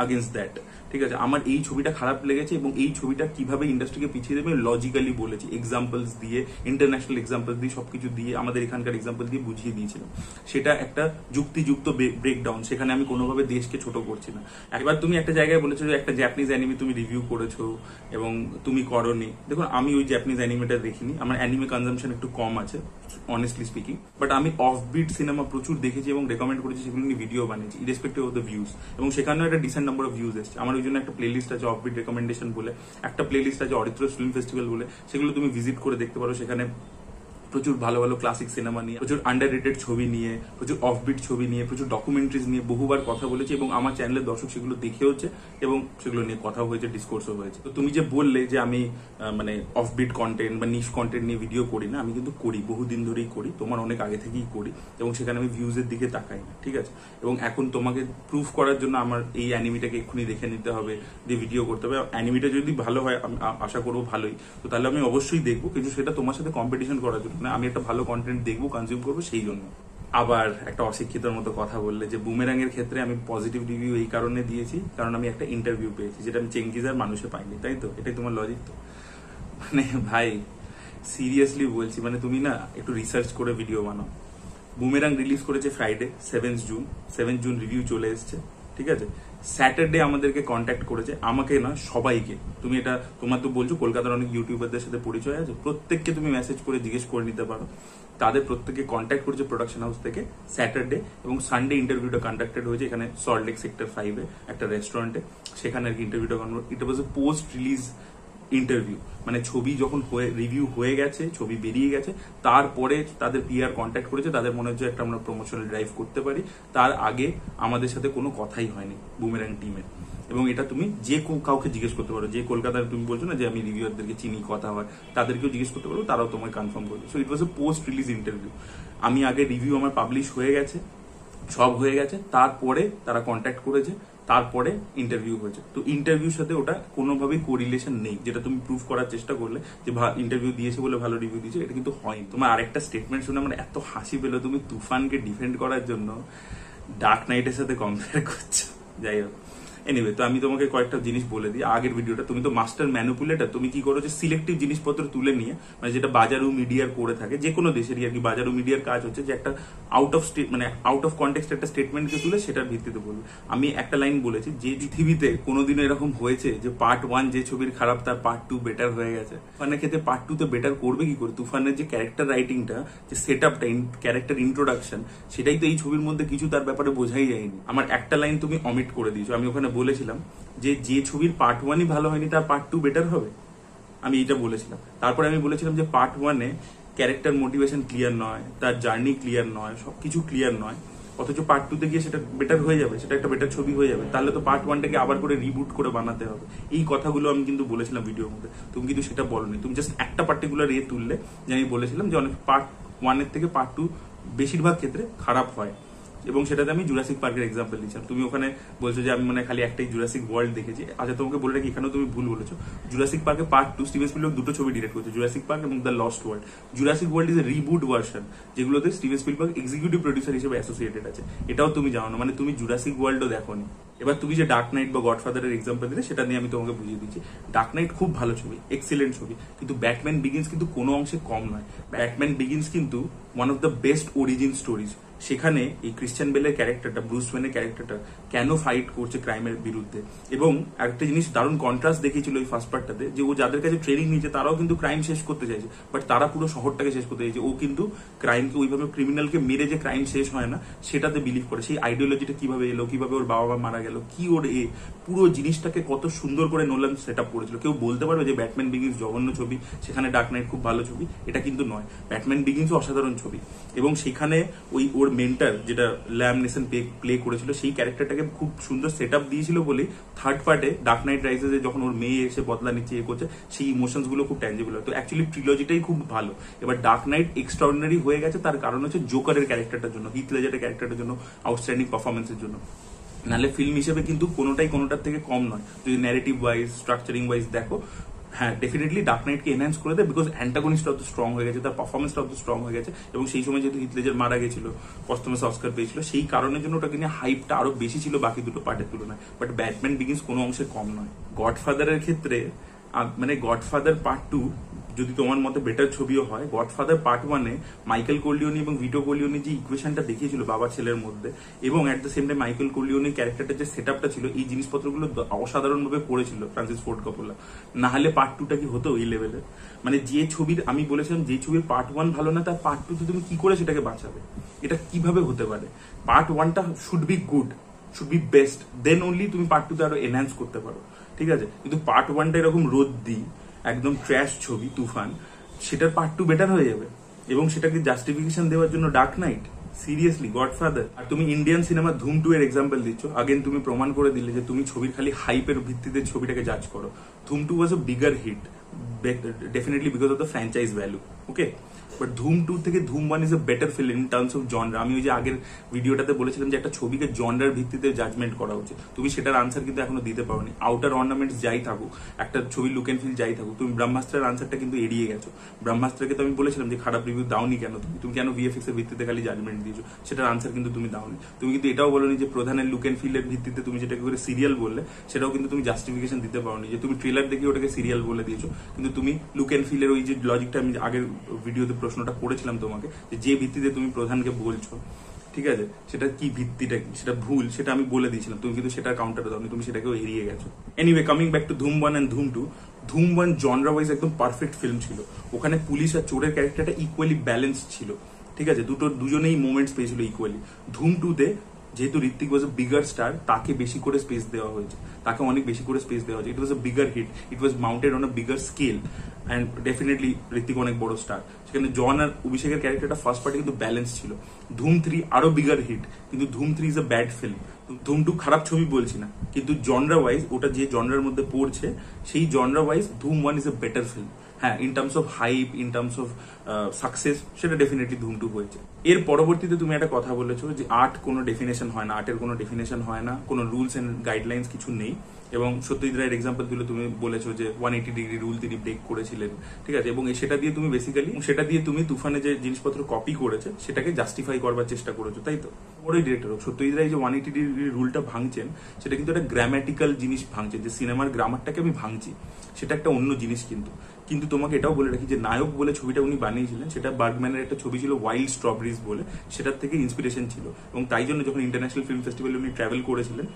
against that, ঠিক আছে। আমার এই ছবিটা খারাপ লেগেছে এবং এই ছবিটা কিভাবে ইন্ডাস্ট্রিকে পিছিয়ে দেবে লজিক্যালি বলেছি, এক্সাম্পলস দিয়ে, ইন্টারন্যাশনাল এক্সাম্পলস দিয়ে, সবকিছু দিয়ে, আমাদের এখানকার এক্সাম্পল দিয়ে বুঝিয়ে দিয়েছিলাম। সেটা একটা যুক্তিযুক্ত ব্রেকডাউন, সেখানে আমি কোনোভাবে দেশকে ছোট করছি না। এবার তুমি একটা জায়গায় বলেছো যে একটা জাপানিজ অ্যানিমে তুমি রিভিউ করেছো এবং তুমি করোনি। দেখুন, আমি ওই জাপানিজ অ্যানিমেটা দেখিনি, আমার অ্যানিমে কনজাম্পশন একটু কম আছে অনেস্টলি স্পিকিং, বাট আমি অফবিট সিনেমা প্রচুর দেখেছি এবং রেকমেন্ড করেছি, সেগুলো নিয়ে ভিডিও বানিয়েছি ইরেসপেক্টিভ অফ দ্য ভিউজ, এবং সেখানেও একটা ডিসেন্ট নাম্বার অফ ভিউজ এসছে। আমার ওই জন্য একটা প্লেলিস্ট আছে অফবিট রেকমেন্ডেশন বলে, একটা প্লেলিস্ট আছে অরিত্র ফিল্ম ফেস্টিভ্যাল বলে, সেগুলো তুমি ভিজিট করে দেখতে পারো। সেখানে প্রচুর ভালো ভালো ক্লাসিক সিনেমা নিয়ে, প্রচুর আন্ডাররেটেড ছবি নিয়ে, প্রচুর অফবিট ছবি নিয়ে, প্রচুর ডকুমেন্টারিজ নিয়ে বহুবার কথা বলেছি এবং আমার চ্যানেলের দর্শক সেগুলো দেখেওছে এবং সেগুলো নিয়ে কথা হয়েছে, ডিসকোর্সও হয়েছে। তো তুমি যে বললে যে আমি মানে অফবিট কন্টেন্ট বা নিশ কন্টেন্ট নিয়ে ভিডিও করি না, আমি কিন্তু করি, বহুদিন ধরেই করি, তোমার অনেক আগে থেকেই করি এবং সেখানে আমি ভিউজের দিকে তাকাই না, ঠিক আছে? এবং এখন তোমাকে প্রুফ করার জন্য আমার এই অ্যানিমিটাকে এক্ষুনি দেখে নিতে হবে, দিয়ে ভিডিও করতে হবে। অ্যানিমিটা যদি ভালো হয়, আমি আশা করবো ভালোই, তো তাহলে আমি অবশ্যই দেখবো, কিন্তু সেটা তোমার সাথে কম্পিটিশন করার জন্য না, আমি একটা ভালো কন্টেন্ট দেখবো, কনজিউম করবো সেই জন্য। আবার একটা অশিক্ষিতর মতো কথা বললে যে বুমেরাং এর ক্ষেত্রে আমি পজিটিভ রিভিউ এই কারণে দিয়েছি কারণ আমি একটা ইন্টারভিউ পেয়েছি, যেটা আমি চেঙ্গিজার মানুষে পাইনি, তাই তো? এটাই তোমার লজিক তো? মানে ভাই সিরিয়াসলি বলছি, মানে তুমি না একটু রিসার্চ করে ভিডিও বানাও। বুমেরাং রিলিজ করেছে ফ্রাইডে 7 জুন রিভিউ চলে এসছে, ঠিক আছে? স্যাটারডে আমাদেরকে কন্ট্যাক্ট করেছে, আমাকে না সবাইকে। তুমি এটা তোমার তো বলছো কলকাতার অনেক ইউটিউবারদের সাথে পরিচয় আছে, প্রত্যেককে তুমি মেসেজ করে জিজ্ঞেস করে নিতে পারো। তাদের প্রত্যেককে কন্ট্যাক্ট করেছে প্রোডাকশন হাউস থেকে স্যাটারডে, এবং সানডে ইন্টারভিউটা কন্ডাক্টেড হয়েছে এখানে সল্টলেক সেক্টর 5-এ একটা রেস্টুরেন্টে। সেখানে আর কি ইন্টারভিউটা ইট ওয়াজ এ পোস্ট রিলিজ ইন্টারভিউ, মানে ছবি যখন রিভিউ হয়ে গেছে, ছবি বেরিয়ে গেছে, তারপরে তাদের পিআর কন্ট্যাক্ট করেছে, তাদের মনে হচ্ছে একটা আমরা প্রমোশনাল ড্রাইভ করতে পারি। তার আগে আমাদের সাথে কোনো কথাই হয়নি বুমেরাং টিমের। এবং এটা তুমি যে কাউকে জিজ্ঞেস করতে পারো, যে কলকাতায় তুমি বলছো না যে আমি রিভিউয়ারদেরকে চিনি, কথা হয়, তাদেরকেও জিজ্ঞেস করতে পারো, তারাও তোমায় কনফার্ম করবে। So it was A post release interview. আমি আগে রিভিউ আমার পাবলিশ হয়ে গেছে, সব হয়ে গেছে, তারপরে তারা কন্ট্যাক্ট করেছে, তারপরে ইন্টারভিউ হয়েছে। তো ইন্টারভিউর সাথে ওটা কোনোভাবেই কোরিলেশন নেই, যেটা তুমি প্রুফ করার চেষ্টা করলে যে ইন্টারভিউ দিয়েছে বলে ভালো রিভিউ দিয়েছে, এটা কিন্তু হয়নি। তোমার আরেকটা স্টেটমেন্ট শুনে আমার এত হাসি পেলো, তুমি তুফানকে ডিফেন্ড করার জন্য ডার্ক নাইটের সাথে কম্পেয়ার করছো। যাই হোক, এনিওয়ে, তো আমি তোমাকে কয়েকটা জিনিস বলে দিই। আগের ভিডিওটা তুমি তো মাস্টার ম্যানুপুলেটার, তুমি কি করো যে সিলেক্টিভ জিনিসপত্র তুলে নিয়ে, মানে যেটা বাজারু মিডিয়ার করে থাকে, যে কোনো দেশেরই আর কি বাজারু মিডিয়ার কাজ হচ্ছে যে একটা আউট অফ কনটেক্সট একটা স্টেটমেন্টকে তুলে সেটার ভিত্তিতে বলবে। আমি একটা লাইন বলেছি যে পৃথিবীতে কোনোদিনও এরকম হয়েছে যে পার্ট 1 যে ছবির খারাপ তার পার্ট 2 বেটার হয়ে গেছে। তুফানের ক্ষেত্রে পার্ট 2 বেটার করবে কি করে? তুফানের যে ক্যারেক্টার রাইটিংটা, যে সেট আপটা, ক্যারেক্টার ইন্ট্রোডাকশন, সেটাই তো এই ছবির মধ্যে কিছু তার ব্যাপারে বোঝাই যায়নি। আমার একটা লাইন তুমি অমিট করে দিয়েছো। আমি ওখানে বলেছিলাম যে ছবির পার্ট 1-ই ভালো হয়নি তার পার্ট 2 বেটার হবে, আমি এটা বলেছিলাম। তারপরে আমি বলেছিলাম যে পার্ট 1-এ ক্যারেক্টার মোটিভেশন ক্লিয়ার নয়, তার জার্নি ক্লিয়ার নয়, সবকিছু ক্লিয়ার নয়, অথচ পার্ট 2-তে গিয়ে সেটা বেটার হয়ে যাবে, সেটা একটা বেটার ছবি হয়ে যাবে। তাহলে তো পার্ট 1টাকে আবার করে রিবুট করে বানাতে হবে। এই কথাগুলো আমি কিন্তু বলেছিলাম ভিডিওর মধ্যে, তুমি কিন্তু সেটা বলোনি। তুমি জাস্ট একটা পার্টিকুলার তুললে, যে আমি বলেছিলাম যে অনেক পার্ট 1-এর থেকে পার্ট 2 বেশিরভাগ ক্ষেত্রে খারাপ হয়, এবং সেটাতে আমি জুরাসিক পার্কের এক্সাম্পল দিচ্ছিলাম। তুমি ওখানে বলছো যে আমি মানে খালি একটাই জুরাসিক ওয়ার্ল্ড দেখেছি। আচ্ছা, তোমাকে বলে রাখি, এখানেও তুমি ভুল বলেছো। জুরাসিক পার্কে পার্ট 2 স্টিভেন স্পিলবার্গ দুটো ছবি ডিরেক্ট করেছে, জুরাসিক পার্ক এবং the lost world. Jurassic world is a reboot version, যেগুলোতে স্টিভেন স্পিলবার্গ এক্সিকিউটিভ প্রডিউসার হিসেবে অ্যাসোসিয়েটেড আছে। এটাও তুমি জানো না, মানে তুমি জুরাসিক ওয়ার্ল্ডও দেখোনি। এবার তুমি যে ডার্ক নাইট বা গডফাদারের এক্সাম্পল দিলে, সেটা নিয়ে আমি তোমাকে বুঝিয়ে দিচ্ছি। ডার্ক নাইট খুব ভালো ছবি, এক্সিলেন্ট ছবি, কিন্তু ব্যাটম্যান বিগিন্স কিন্তু কোনো অংশে কম নয়। ব্যাটম্যান বিগিন্স কিন্তু one of the best origin stories. সেখানে এই ক্রিশ্চিয়ান বেলের ক্যারেক্টারটা, ব্রুস ওয়েনের ক্যারেক্টারটা কেন ফাইট করছে ক্রাইমের বিরুদ্ধে, এবং একটা জিনিস দারুণ কন্ট্রাস্ট দেখিয়েছিল ওই ফার্স্ট পার্টটাতে, যে ও যাদের কাছে ট্রেনিং নিয়েছে তারাও কিন্তু ক্রাইম শেষ করতে চাইছে, বাট তারা পুরো শহরটাকে শেষ করতে চাইছে। ও কিন্তু ক্রাইমকে ওইভাবে, ক্রিমিনালকে মেরে যে ক্রাইম শেষ হয় না সেটাতে বিলিভ করে। সেই আইডিওলজিটা কিভাবে এলো, কিভাবে ওর বাবা মা মারা গেল, কি ওর পুরো জিনিসটাকে কত সুন্দর করে নোলান সেট আপ করেছিল। কেউ বলতে পারবে যে ব্যাটম্যান বিগিন্স জঘন্য ছবি, সেখানে ডার্ক নাইট খুব ভালো ছবি? এটা কিন্তু নয়। ব্যাটম্যান বিগিন্সও অসাধারণ ছবি, এবং সেখানে ওর মেন্টার যেটা ল্যাম নেসন প্লে করেছিল, সেই ক্যারেক্টারটাকে খুব সুন্দর সেট আপ দিয়েছিল বলেই থার্ড পার্টে ডার্ক নাইট রাইজেসে যখন ওর মেয়ে এসে বদলা নিচ্ছে, করছে, সেই ইমোশনস গুলো খুব ট্যাঞ্জিবল হয়। তো অ্যাকচুয়ালি ট্রিলজিটাই খুব ভালো। এবার ডার্ক নাইট এক্সট্রাঅর্ডিনারি হয়ে গেছে, তার কারণ হচ্ছে জোকারের ক্যারেক্টারটার জন্য, হিথ লেজারের ক্যারেক্টারটার জন্য, আউটস্ট্যান্ডিং পারফরমেন্সের জন্য। নাহলে ফিল্ম হিসেবে কিন্তু কোনোটাই কোনোটার থেকে কম নয়। যদি ন্যারেটিভ ওয়াইজ, স্ট্রাকচারিং ওয়াইজ দেখো, হ্যাঁ ডেফিনেটলি ডার্ক নাইটকে এনহ্যান্স করে দেয়, বিকজ অ্যান্টাগনিস্টটা অত স্ট্রং হয়ে গেছে, তার পারফরমেন্সটা অত স্ট্রং হয়ে গেছে, এবং সেই সময় যেহেতু হিথ লেজার মারা গেছিল, পস্টমাস অস্কার পেয়েছিল, সেই কারণের জন্য ওটাকে নিয়ে হাইপটা আরো বেশি ছিল বাকি দুটো পার্টের তুলনায়। বাট ব্যাটম্যান বিগিন্স কোনো অংশে কম নয়। গডফাদারের ক্ষেত্রে মানে গডফাদার পার্ট 2 যদি তোমার মতে বেটার ছবিও হয়, গডফাদার পার্ট 1-এ মাইকেল কোরলিওনি এবং ভিটো কোরলিওনি যে ইকুয়েশনটা দেখিয়েছিল বাবা ছেলের মধ্যে, এবং at the same time Michael কোরলিওনির ক্যারেক্টারটার যে সেট আপটা ছিল, এই জিনিসপত্রগুলো অসাধারণভাবে করেছিল ফ্রান্সিস ফোর্ড কপোলা। না হলে পার্ট 2টা কি হতো এই লেভেলে? মানে যে ছবির, আমি বলেছিলাম যে ছবির পার্ট 1 ভালো না, তার পার্ট 2তে তুমি কি করে সেটাকে বাঁচাবে? এটা কিভাবে হতে পারে? পার্ট 1টা should be good, should be best, then only তুমি পার্ট 2তে আরো এনহ্যান্স করতে পারো, ঠিক আছে? কিন্তু পার্ট 1টা এরকম রোদ দিই, একদম ট্র্যাশ ছবি তুফান, সেটার পার্ট 2 বেটার হয়ে যাবে? এবং সেটাকে জাস্টিফিকেশন দেওয়ার জন্য ডার্ক নাইট, সিরিয়াসলি গডফাদার। আর তুমি ইন্ডিয়ান সিনেমা ধুম 2 এর এক্সাম্পল দিচ্ছ, আগেন তুমি প্রমাণ করে দিলে যে তুমি ছবির খালি হাইপের ভিত্তিতে ছবিটাকে জাজ করো। Dhoom 2 was a bigger hit definitely because of the franchise value, okay, but Dhoom 2 থেকে Dhoom 1 is a better film in terms of genre. আমি ওই যে আগের ভিডিওটাতে বলেছিলাম যে একটা ছবিকে জনরার ভিত্তিতে জাজমেন্ট করা উচিত, তুমি সেটার আনসার কিন্তু এখনো দিতে পারোনি। আউটার অর্নামেন্টস যাই থাকুক, একটা ছবির লুক এন্ড ফিল যাই থাকুক, তুমি ব্রহ্মাস্ত্রের আনসারটা কিন্তু এড়িয়ে গেছো। ব্রহ্মাস্ত্রকে তো আমি বলেছিলাম যে খারাপ রিভিউ দাওনি কেন, তুমি কেন ভিএফএক্স এর ভিত্তিতে খালি জাজমেন্ট দিয়েছো, সেটার আনসার কিন্তু তুমি দাওনি। তুমি কিন্তু এটাও বলোনি যে প্রধানের লুক এন্ড ফিলের ভিত্তিতে তুমি যেটাকে করে সিরিয়াল বললে সেটাও কিন্তু তুমি জাস্টিফিকেশন দিতে পারোনি, যে তুমি ট্রেলার দেখে ওটাকে সিরিয়াল বলে দিয়েছো, কিন্তু তুমি লুক এন্ড ফিলের ওই যে লজিকটা আমি আগের ভিডিওতে প্রশ্নটা করেছিলাম তোমাকে, যে ভিত্তিতে তুমি প্রধানকে বলছো, ঠিক আছে, সেটা কি ভিত্তিটা কি, সেটা ভুল, সেটা আমি বলে দিয়েছিলাম, তুমি কিন্তু সেটা কাউন্টার দাওনি, তুমি সেটাকেও এড়িয়ে গেছো। Anyway, coming back to Dhoom 1 and Dhoom 2, Dhoom 1 genre wise একদম পারফেক্ট ফিল্ম ছিল। ওখানে পুলিশ আর চোরের ক্যারেক্টারটা ইকুয়ালি ব্যালেন্স ছিল, ঠিক আছে, দুজনেই মোমেন্টস পেয়েছিল ইকুয়ালি। ধুম 2 তে যেহেতু ঋত্বিক ওয়াজ আ বিগার স্টার, তাকে বেশি করে স্পেস দেওয়া হয়েছে, তাকে অনেক বেশি করে স্পেস দেওয়া হয়েছে। It was a bigger hit, it was mounted on a bigger scale, and definitely Hrithik অনেক বড় স্টার। সেখানে জন আর অভিষেকের ক্যারেক্টারটা ফার্স্ট পার্টে কিন্তু ব্যালেন্স ছিল। ধুম 3 আরো বিগার হিট, কিন্তু ধুম 3 ইজ আ ব্যাড ফিল্ম। ধুম 2 খারাপ ছবি বলছি না, কিন্তু জনরা ওয়াইজ ওটা যে জনরার মধ্যে পড়ছে সেই genre wise Dhoom 1 is a better film. হ্যাঁ, in terms of hype, in terms of success, সেটা ডেফিনেটলি ধুম 2 হয়েছে। এর পরবর্তীতে তুমি একটা কথা বলেছো যে আর্ট কোনো ডেফিনেশন হয় না, আর্টের কোনো ডেফিনেশন হয় না, কোনো রুলস এন্ড গাইডলাইন্স কিছু নেই। এবং সত্যজিৎ রায়ের এক্সাম্পল তুলে তুমি বলেছো যে 180 ডিগ্রি রুল তিনি ব্রেক করেছিলেন, ঠিক আছে, এবং সেটা দিয়ে তুমি বেসিক্যালি তুমি তুফানে যে জিনিসপত্র কপি করেছে সেটাকে জাস্টিফাই করবার চেষ্টা করেছো, তাই তো? বড়ই ডিরেক্টর হোক, সত্যজিৎ রায় যে 180 ডিগ্রি রুলটা ভাঙছেন, সেটা কিন্তু একটা গ্রামাটিক্যাল জিনিস ভাঙছেন, যে সিনেমার গ্রামারটাকে আমি ভাঙছি, সেটা একটা অন্য জিনিস। কিন্তু তোমাকে এটাও বলে রাখি যে নায়ক বলে ছবিটা উনি বানিয়েছিলেন, সেটা বার্গম্যানের একটা ছবি ছিল ওয়াইল্ড স্ট্রবেরিজ বলে, সেটার থেকে ইন্সপিরেশন ছিল। এবং তাই জন্য যখন ইন্টারন্যাশনাল ফিল্ম ফেস্টিভ্যালে উনি ট্রাভেল করেছিলেন,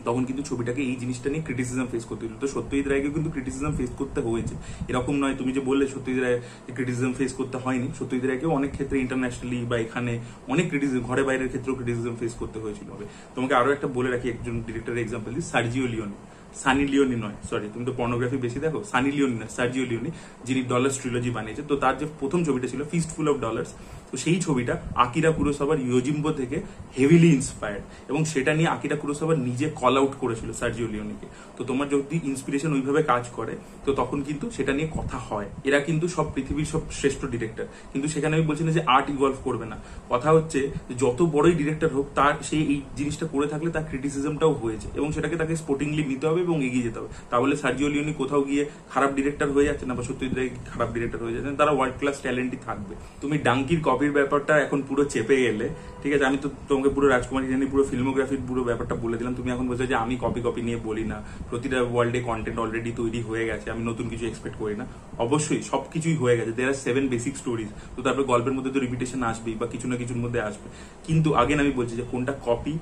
তখন কিন্তু ছবিটাকে এই জিনিসটা নিয়ে ক্রিটিসিজম ফেস করতে হতো। তো সত্যজিৎ রায়কে কিন্তু ক্রিটিসিজম ফেস করতে হয়েছে, এরকম নয় তুমি যে বললে সত্যজিৎ রায় ক্রিটিসিজম ফেস করতে হয়নি। সত্যজিৎ রায়কেও অনেক ক্ষেত্রে ইন্টারন্যাশনালি বা এখানে অনেক ক্রিটিসিজম, ঘরে বাইরের ক্ষেত্রেও ক্রিটিসিজম ফেস করতে হয়েছিল। তোমাকে আরো একটা বলে রাখি, একজন ডিরেক্টরের এক্সাম্পল দিই, সার্জিও লিওনি। সানি লিওনি নয়, সরি, তুমি তো পর্নোগ্রাফি বেশি দেখো, সানি লিওনি না, সার্জিও লিওনি, যিনি ডলার্স ট্রিলজি বানিয়েছে। তো তার যে প্রথম ছবিটা ছিল ফিস্টফুল অফ ডলার্স, তো সেই ছবিটা আকিরা কুরোসাওয়ার ইয়োজিম্বো থেকে হেভিলি ইন্সপায়ার্ড, এবং সেটা নিয়ে আকিরা কুরোসাওয়া নিজে কল আউট করেছিল সার্জিও লিওনিকে। তো তোমার যদি ইন্সপিরেশন ওইভাবে কাজ করে, তো তখন কিন্তু সেটা নিয়ে কথা হয়। এরা কিন্তু সব পৃথিবীর সব শ্রেষ্ঠ ডিরেক্টর, কিন্তু সেখানে আমি বলছি না যে আর্ট ইভলভ করবে না। কথা হচ্ছে যত বড়ই ডিরেক্টর হোক, তার সেই এই জিনিসটা করে থাকলে তার ক্রিটিসিজমটাও হয়েছে, এবং সেটাকে তাকে স্পোর্টিংলি নিতে হবে এবং এগিয়ে যেতে হবে। তাহলে সার্জিও লিওনি কোথাও গিয়ে খারাপ ডিরেক্টর হয়ে যাচ্ছে না, বা সত্যজিৎ রায় খারাপ ডিরেক্টর হয়ে যাচ্ছে না, তারা ওয়ার্ল্ড ক্লাস ট্যালেন্টই থাকবে। তুমি ডাঙ্কির কপির ব্যাপারটা এখন পুরো চেপে গেলে, ঠিক আছে, আমি তো তোমাকে পুরো রাজকুমার হিরানি পুরো ফিল্মোগ্রাফির পুরো ব্যাপারটা বলে দিলাম, তুমি এখন বলছো যে আমি কপি নিয়ে বলি না, প্রতিটা ওয়ার্ল্ডে কন্টেন্ট অলরেডি তৈরি হয়ে গেছে, আমি নতুন কিছু এক্সপেক্ট করি না। অবশ্যই সবকিছুই হয়ে গেছে, দেয়ার আর 7 বেসিক স্টোরিজ, তো তারপরে গল্পের মধ্যে তো রিপিটেশন আসবেই বা কিছু না কিছুর মধ্যে আসবে। কিন্তু আগেন আমি বলছি যে কোনটা কপি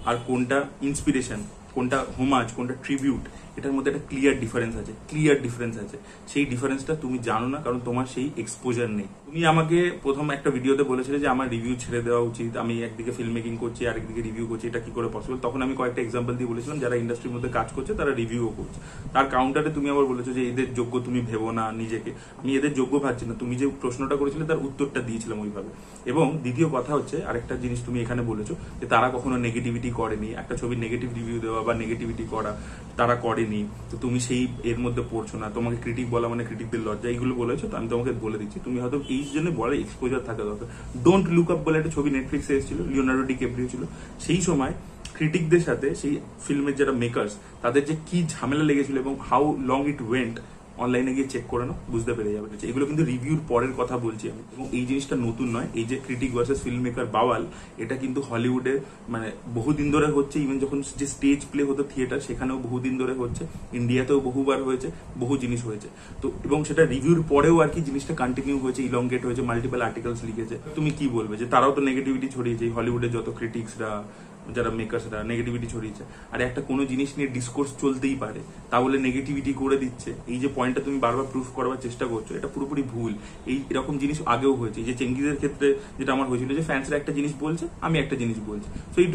আর কোনটা ইন্সপিরেশন, কোনটা হোমাজ, কোনটা ট্রিবিউট, এটার মধ্যে একটা ক্লিয়ার ডিফারেন্স আছে। সেই ডিফারেন্সটা তুমি জানো না, কারণ তোমার সেই এক্সপোজার নেই। তুমি আমাকে প্রথম একটা ভিডিওতে বলেছিলে যে আমার রিভিউ ছেড়ে দেওয়া উচিত, আমি একদিকে ফিল্ম মেকিং করছি আর একদিকে রিভিউ করছি, এটা কি করে পসিবল? তখন আমি কয়েকটা এক্সাম্পল দিয়ে বলেছিলাম যারা ইন্ডাস্ট্রির মধ্যে কাজ করছে তারা রিভিউও করছে। তার কাউন্টারে তুমি আবার বলেছো যে এদের যোগ্য তুমি ভেবো না নিজেকে। আমি এদের যোগ্য ভাবছি না, তুমি যে প্রশ্নটা করেছিলে তার উত্তরটা দিয়েছিলাম ওইভাবে। এবং দ্বিতীয় কথা হচ্ছে, আরেকটা জিনিস তুমি এখানে বলেছো যে তারা কখনো নেগেটিভিটি করেনি, একটা ছবির নেগেটিভ রিভিউ দেওয়া বা নেগেটিভিটি করা তারা করেনি, তো তুমি সেই এর মধ্যে পড়ছো না, তোমাকে ক্রিটিক বলা মানে ক্রিটিকদের লজ্জা, এইগুলো বলেছো। তো আমি তোমাকে বলে দিচ্ছি, তুমি হয়তো এই জন্য বলে এক্সপোজার থাকা দরকার। ডোন্ট লুক আপ বলে একটা ছবি নেটফ্লিক্সে এসেছিল, লিওনার্ডো ডিক্যাপ্রিও ছিল। সেই সময় ক্রিটিকদের সাথে সেই ফিল্মের যারা মেকার্স, তাদের যে কি ঝামেলা লেগেছিল এবং হাউ লং ইট ওয়েন্ট, অনলাইনে গিয়ে চেক করে নাও, বুঝতে পেরে যাবে। এগুলো কিন্তু রিভিউর পরের কথা বলছি আমি, এবং এই জিনিসটা নতুন নয়। এই যে ক্রিটিক ভার্সেস ফিল্ম মেকার বাওয়াল, এটা কিন্তু হলিউডে মানে বহুদিন ধরে হচ্ছে। ইভেন যখন যে স্টেজ প্লে হতো থিয়েটার, সেখানেও বহুদিন ধরে হচ্ছে, ইন্ডিয়াতেও বহুবার হয়েছে, বহু জিনিস হয়েছে। তো এবং সেটা রিভিউর পরেও আর কি জিনিসটা কন্টিনিউ হয়েছে, ইলংগেট হয়েছে, মাল্টিপল আর্টিকেলস লিখেছে। তুমি কি বলবে যে তারাও তো নেগেটিভিটি ছড়িয়েছে, হলিউডে যত ক্রিটিক্সরা, যারা মেকার্সরা নেগেটিভিটি ছড়িয়েছে। আর একটা কোনো জিনিস নিয়ে ডিসকোর্স চলতেই পারে, তাহলে নেগেটিভিটি করে দিচ্ছে, এই যে পয়েন্টটা তুমি বারবার প্রুফ করার চেষ্টা করছো, এটা পুরোপুরি ভুল। এরকম জিনিস আগেও হয়েছে, যে চেঙ্গিজের ক্ষেত্রে যেটা আমার হয়েছিল, যে ফ্যান্সরা একটা জিনিস বলছে, আমি একটা জিনিস বলছি, so it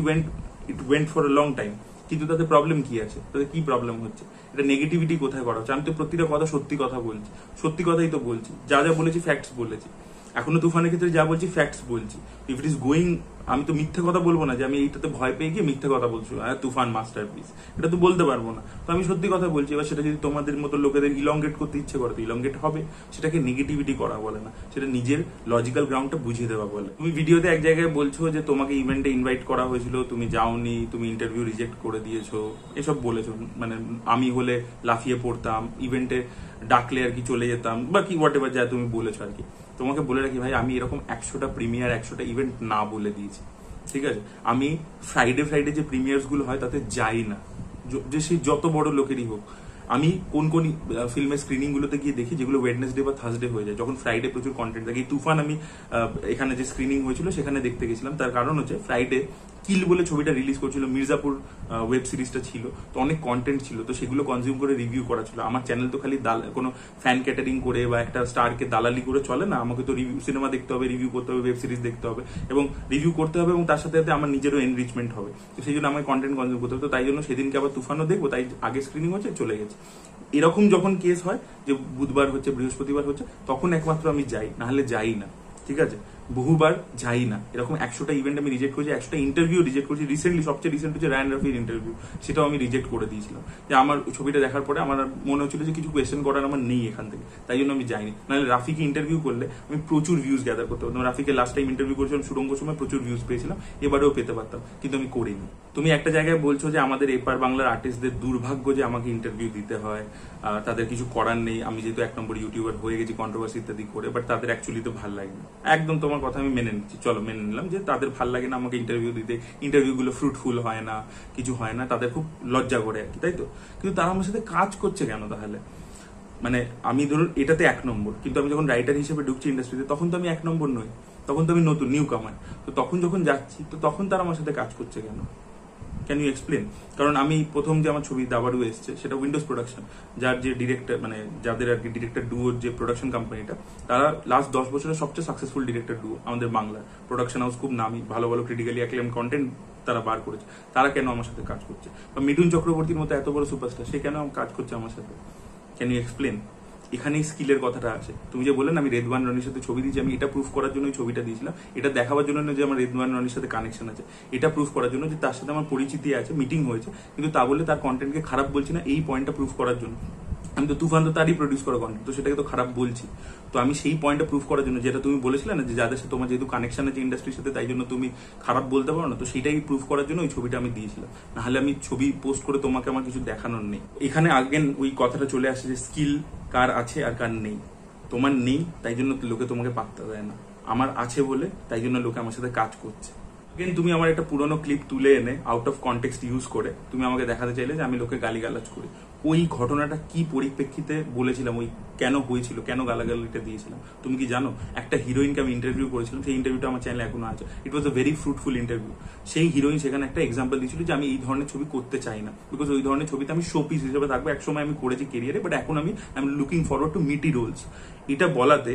went for a long time. কিন্তু তাতে প্রবলেম কি আছে? তাতে কি প্রবলেম হচ্ছে? এটা নেগেটিভিটি কোথায় করা হচ্ছে? আমি তো প্রতিটা কথা সত্যি কথা বলছি, সত্যি কথাই তো বলছি, যা যা বলেছি ফ্যাক্টস বলেছি। এখনো তুফানের ক্ষেত্রে যা বলছি ফ্যাক্টস বলছি। ইফ ইট ইজ গোয়িং, আমি তো মিথ্যে কথা বলবো না যে আমি এইটাতে ভয় পেয়ে গিয়ে মিথ্যে কথা বলছি তুফান মাস্টারপিস, এটা তো বলতে পারবো না। তো আমি সত্যি কথা বলছি। এবার সেটা যদি তোমাদের মতো লোকেদের ইলংগেট করতে ইচ্ছে করে তো ইলংগেট হবে, সেটাকে নেগেটিভিটি করা বলে না, সেটা নিজের লজিক্যাল গ্রাউন্ডটা বুঝিয়ে দেওয়া বলে। তুমি ভিডিওতে এক জায়গায় বলছো যে তোমাকে ইভেন্টে ইনভাইট করা হয়েছিল, তুমি যাওনি, তুমি ইন্টারভিউ রিজেক্ট করে দিয়েছো, এসব বলেছো। মানে আমি হলে লাফিয়ে পড়তাম, ইভেন্টে ডাকলে আর কি চলে যেতাম, বা কি হোয়াট এভার যা তুমি বলেছো আর কি। তোমাকে বলে রাখি ভাই, আমি এরকম 100টা প্রিমিয়ার 100টা ইভেন্ট না বলে দিয়েছি, ঠিক আছে? আমি ফ্রাইডে যে প্রিমিয়ার্স গুলো হয় তাতে যাই না, যে সে যত বড় লোকেরই হোক। আমি কোন কোন ফিল্মের স্ক্রিনিং গুলোতে গিয়ে দেখি যেগুলো ওয়েডনেসডে বা থার্সডে হয়ে যায়, যখন ফ্রাইডে প্রচুর কন্টেন্ট থাকে। তুফান আমি এখানে যে স্ক্রিনিং হয়েছিল সেখানে দেখতে গেছিলাম, তার কারণ হচ্ছে ফ্রাইডে কিল বলে ছবিটা রিলিজ করছিল, মির্জাপুর ওয়েব সিরিজটা ছিল, তো অনেক কন্টেন্ট ছিল, তো সেগুলো কনজিউম করে রিভিউ করা ছিল। আমার চ্যানেল তো খালি কোনো ফ্যান ক্যাটারিং করে বা একটা স্টারকে দালালি করে চলে না, আমাকে তো রিভিউ সিনেমা দেখতে হবে, রিভিউ করতে হবে, ওয়েব সিরিজ দেখতে হবে এবং রিভিউ করতে হবে, এবং তার সাথে সাথে আমার নিজেরও এনরিচমেন্ট হবে। তো সেই জন্য আমাকে কন্টেন্ট কনজিউম করতে হবে। তো তাই জন্য সেদিনকে আবার তুফানও দেখবো, তাই আগে স্ক্রিনিং হচ্ছে চলে গেছে। এরকম যখন কেস হয় যে বুধবার হচ্ছে, বৃহস্পতিবার হচ্ছে, তখন একমাত্র আমি যাই, নাহলে যাই না, ঠিক আছে? বহুবার যাই না। এরকম 100টা ইভেন্ট আমি রিজেক্ট করেছি, 100টা ইন্টারভিউ রিজেক্ট করেছি। রিসেন্টলি সবচেয়ে রিসেন্ট হচ্ছে রায়ান রাফির ইন্টারভিউ, সেটাও আমি রিজেক্ট করে দিয়েছিলাম। যে আমার ছবিটা দেখার পরে আমার মনে হচ্ছিল যে কিছু কোয়েশ্চেন করার আমার নেই এখান থেকে, তাই জন্য আমি যাইনি। নাহলে রাফিকে ইন্টারভিউ করলে আমি প্রচুর ভিউজ গ্যাদার করতে পারতাম। রাফিকে লাস্ট টাইম ইন্টারভিউ করেছিলাম সুড়ঙ্গ সময়, প্রচুর ভিউজ পেয়েছিলাম, এবারেও পেতে পারতাম, কিন্তু আমি করিনি। তুমি একটা জায়গায় বলছো যে আমাদের এপার বাংলার আর্টিস্টদের দুর্ভাগ্য যে আমাকে ইন্টারভিউ দিতে হয়, তাদের কিছু করার নেই, আমি যেহেতু 1 নম্বর ইউটিউবার হয়ে গেছি কন্ট্রোভার্সি ইত্যাদি করে, বাট তাদের অ্যাকচুয়ালি তো ভালো লাগে না। একদম তোমার কথা আমি মেনে নিচ্ছি, চলো মেনে নিলাম যে তাদের ভাল লাগে না আমাকে ইন্টারভিউ দিতে, ইন্টারভিউ গুলো ফ্রুটফুল হয় না, কিছু হয় না, তাদের খুব লজ্জা করে আর কি, তাই তো? কিন্তু তারা আমার সাথে কাজ করছে কেন তাহলে? মানে আমি ধরুন এটাতে 1 নম্বর, কিন্তু আমি যখন রাইটার হিসেবে ঢুকছি ইন্ডাস্ট্রিতে তখন তো আমি 1 নম্বর নই, তখন তো আমি নতুন নিউ কামার। তো তখন যখন যাচ্ছি, তো তখন তারা আমার সাথে কাজ করছে কেন? Can you explain? কারণ আমি প্রথম যে আমার ছবি দাবারু এসছে সেটা উইন্ডোজ প্রোডাকশন, যার যে ডিরেক্টর, মানে যাদের আর কি ডিরেক্টর ডুয়োর যে প্রোডাকশন কোম্পানিটা, তারা লাস্ট 10 বছরের সবচেয়ে সাকসেসফুল ডিরেক্টর ডুয়ো আমাদের বাংলার। প্রোডাকশন হাউস, খুব নামি, ভালো ভালো ক্রিটিক্যালি অ্যাক্লেম কন্টেন্ট তারা বার করেছে। তারা কেন আমার সাথে কাজ করছে? বা মিঠুন চক্রবর্তীর মতো এত বড় সুপারস্টার, সে কেন কাজ করছে আমার সাথে? Can you explain? এখানেই স্কিলের কথাটা আছে। তুমি যে বললেন আমি রেদওয়ান রনির সাথে ছবি দিয়েছি, আমি এটা প্রুফ করার জন্য ছবিটা দিয়েছিলাম। এটা দেখাবার জন্য না যে আমার রেদওয়ান রনির সাথে কানেকশন আছে, এটা প্রুফ করার জন্য যে তার সাথে আমার পরিচিতি আছে, মিটিং হয়েছে, কিন্তু তা বলে তার কন্টেন্টকে খারাপ বলছি না, এই পয়েন্টটা প্রুফ করার জন্য। আমি তো তুফান তো তারই প্রডিউস করা কন্টেন্ট, তো সেটাকে তো খারাপ বলছি। তো আমি সেই পয়েন্টটা প্রুফ করার জন্য, যেটা তুমি বলেছিলে না যে যাদের সাথে তোমার যেহেতু কানেকশন আছে ইন্ডাস্ট্রির সাথে, তাই জন্য তুমি খারাপ বলতে পারো না, তো সেটাই প্রুফ করার জন্য ওই ছবিটা আমি দিয়েছিলাম। নাহলে আমি ছবি পোস্ট করে তোমাকে আমার কিছু দেখানোর নেই। এখানে আগেন ওই কথাটা চলে আসে যে স্কিল কার আছে আর কার নেই। তোমার নেই তাই জন্য লোকে তোমাকে পাত্তা দেয় না, আমার আছে বলে তাই জন্য লোকে আমার সাথে কাজ করছে। তুমি আমার একটা পুরোনো ক্লিপ তুলে এনে আউট অফ কনটেক্সট ইউজ করে তুমি আমাকে দেখাতে চাইলে যে আমি লোকে গালিগালাজ করি। ওই ঘটনাটা কি পরিপ্রেক্ষিতে বলেছিলাম, ওই কেন হয়েছিল, কেন গালাগালিটা দিয়েছিলাম তুমি কি জানো? একটা হিরোইনকে আমি ইন্টারভিউ করেছিলাম, সেই ইন্টারভিউটা আমার চ্যানেলে এখনো আছে। ইট was a very fruitful interview. সেই হিরোইন সেখানে একটা এক্সাম্পল দিয়েছিল যে আমি এই ধরনের ছবি করতে চাই না, বিকজ ওই ধরনের ছবিতে আমি শো পিস হিসেবে থাকবো। একসময় আমি করেছি কেরিয়ারে, বাট এখন আমি I am looking forward to মিটি রোলস। এটা বলাতে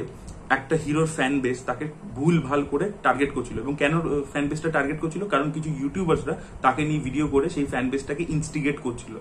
একটা হিরোর ফ্যান বেস তাকে ভুল ভাল করে টার্গেট করছিল। এবং কেন ফ্যান বেসটা টার্গেট করছিল? কারণ কিছু ইউটিউবার্সরা তাকে নিয়ে ভিডিও করে সেই ফ্যান বেসটাকে ইনস্টিগেট করছিল,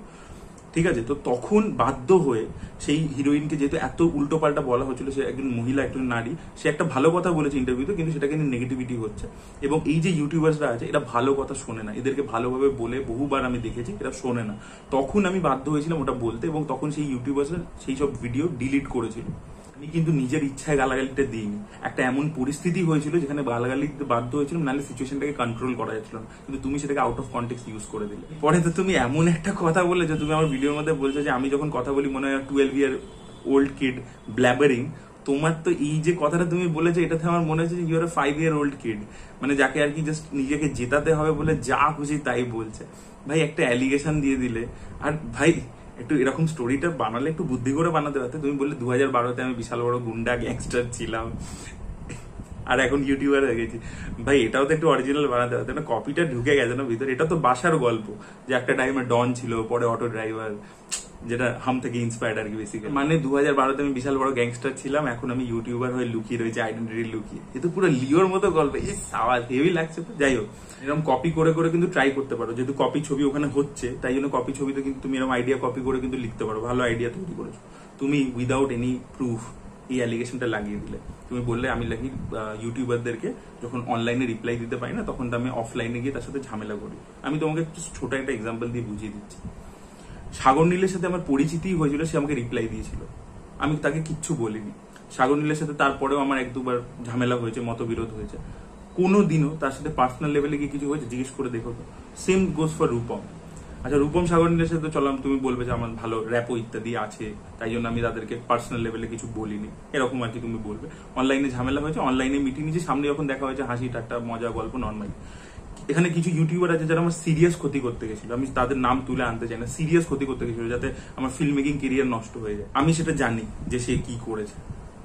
ঠিক আছে? তো তখন বাধ্য হয়ে সেই হিরোইনকে, যেহেতু এত উল্টো পাল্টা বলা হচ্ছিল, সে একজন মহিলা, একজন নারী, সে একটা ভালো কথা বলেছে ইন্টারভিউতে, কিন্তু সেটাকে নিয়ে নেগেটিভিটি হচ্ছে। এবং এই যে ইউটিউবার্সরা আছে, এরা ভালো কথা শোনে না, এদেরকে ভালোভাবে বলে বহুবার আমি দেখেছি, এরা শোনে না। তখন আমি বাধ্য হয়েছিলাম ওটা বলতে, এবং তখন সেই ইউটিউবার্সরা সেই সব ভিডিও ডিলিট করেছিল। আমি কিন্তু নিজের ইচ্ছায় গালাগালিটা দিইনি, একটা এমন পরিস্থিতি হয়েছিল যেখানে গালাগালি দিতে বাধ্য হয়েছিলাম, নাহলে সিচুয়েশনটাকে কন্ট্রোল করা যাচ্ছিল না, কিন্তু তুমি সেটাকে আউট অফ কনটেক্সট ইউজ করে দিলে। পরে তো তুমি এমন একটা কথা বলেছো, তুমি আমার ভিডিওর মধ্যে বলছো যে আমি যখন কথা বলি মনে হয় 12 ইয়ার ওল্ড কিড ব্ল্যাবারিং। তোমার তো এই যে কথাটা তুমি বলেছো, এটাতে আমার মনে হচ্ছে যে you are 5 year old kid, মানে যাকে আর কি জাস্ট নিজেকে জেতাতে হবে বলে যা খুশি তাই বলছে। ভাই একটা অ্যালিগেশন দিয়ে দিলে, আর ভাই একটু এরকম স্টোরিটা বানালে একটু বুদ্ধি করে বানাতে পারতে। তুমি বললে 2012-তে আমি বিশাল বড় গুন্ডা গ্যাংস্টার ছিলাম আর এখন ইউটিউবার হয়ে গেছি। ভাই এটাও তো একটু অরিজিনাল বানাতে পারতে না? কপিটা ঢুকে গেছে না ভিতরে। এটা তো বাসার গল্প যে একটা টাইমে ডন ছিল, পরে অটো ড্রাইভার, যেটা হাম থেকে ইন্সপায়ার্ড আর কি বেসিক্যালি। মানে 2012-তে আমি বিশাল বড় গ্যাংস্টার ছিলাম, এখন আমি ইউটিউবার হয়ে লুকিয়ে রয়েছে, আইডেন্টিটি লুকিয়ে। এ তো পুরো লিওর মতো গল্প। এই সাওয়াল হেভি লাগছে তো। যাই হোক, এরকম কপি করে করে কিন্তু ট্রাই করতে পারো, যেহেতু কপি ছবি ওখানে হচ্ছে, তাই জন্য কপি ছবিতে কিন্তু তুমি এরকম আইডিয়া কপি করে কিন্তু লিখতে পারো। ভালো আইডিয়া তৈরি করেছো তুমি উইদাউট এনি প্রুফ। এই অ্যালিগেশনটা লাগিয়ে দিলে। তুমি বললে আমি নাকি ইউটিউবারদেরকে যখন অনলাইনে রিপ্লাই দিতে পারি না তখন আমি অফলাইনে গিয়ে তার সাথে ঝামেলা করি। আমি তোমাকে ছোট একটা এক্সাম্পল দিয়ে বুঝিয়ে দিচ্ছি। সাগর নীলের সাথে আমার পরিচিতি হয়েছিল, সে আমাকে রিপ্লাই দিয়েছিল, আমি তাকে কিচ্ছু বলিনি। সাগর নীলের সাথে তারপরেও আমার 1-2 বার ঝামেলা হয়েছে, মতবিরোধ হয়েছে, কোনোদিনও তার সাথে পার্সোনাল লেভেলে গিয়ে কিছু হয়েছে জিজ্ঞেস করে দেখো তো। Same goes for Rupam. আচ্ছা, রূপম সাগর নীলের সাথে চলাম, তুমি বলবে যে আমার ভালো র্যাপো ইত্যাদি আছে, তাই জন্য আমি তাদেরকে পার্সোনাল লেভেলে কিছু বলিনি, এরকম আর কি তুমি বলবে। অনলাইনে ঝামেলা হয়েছে, অনলাইনে মিটিং নিয়েছে, সামনে যখন দেখা হয়েছে হাসি ঠাট্টা মজা গল্প নর্মালি। এখানে কিছু ইউটিউবার আছে যারা আমার সিরিয়াস ক্ষতি করতে গেছিল, আমি তাদের নাম তুলে আনতে চাই না, সিরিয়াস ক্ষতি করতে গেছিল যাতে আমার ফিল্ম মেকিং কেরিয়ার নষ্ট হয়ে যায়। আমি সেটা জানি যে সে কি করেছে,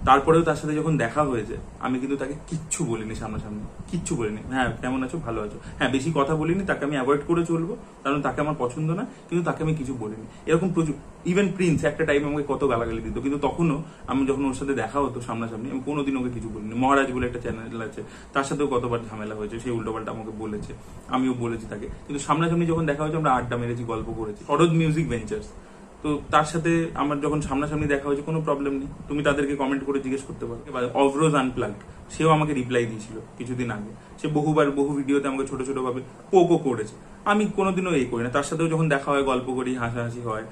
তারপরেও তার সাথে যখন দেখা হয়েছে আমি কিন্তু তাকে কিচ্ছু বলিনি, সামনাসামনি কিচ্ছু বলিনি। হ্যাঁ, কেমন আছো, ভালো আছো, হ্যাঁ, বেশি কথা বলিনি, তাকে আমি অ্যাভয়েড করে চলবো কারণ তাকে আমার পছন্দ না, কিন্তু তাকে আমি কিছু বলিনি। এরকম প্রচুর, ইভেন প্রিন্স একটা টাইম আমাকে কত গালাগালি দিত, কিন্তু তখনও আমি যখন ওর সাথে দেখা হতো সামনাসামনি আমি কোনোদিন ওকে কিছু বলিনি। মহারাজ বলে একটা চ্যানেল আছে, তার সাথেও কতবার ঝামেলা হয়েছে, সেই উল্টোপাল্টা আমাকে বলেছে, আমিও বলেছি তাকে, কিন্তু সামনাসামনি যখন দেখা হয়েছে আমরা আড্ডা মেরেছি, গল্প করেছি। শরৎ মিউজিক ভেঞ্চার্স, তো তার সাথে আমার যখন সামনাসামনি দেখা হয়েছে কোনো প্রবলেম নেই, তুমি তাদেরকে কমেন্ট করে জিজ্ঞেস করতে পারো। অভরোজ আনপ্লাগড, সেও আমাকে রিপ্লাই দিয়েছিল কিছুদিন আগে, সে বহু ভিডিওতে আমাকে ছোট ছোট ভাবে পোকও করেছে, আমি কোনোদিনও এই করি না। তার সাথেও যখন দেখা হয় গল্প করি, হাসাহাসি হয়।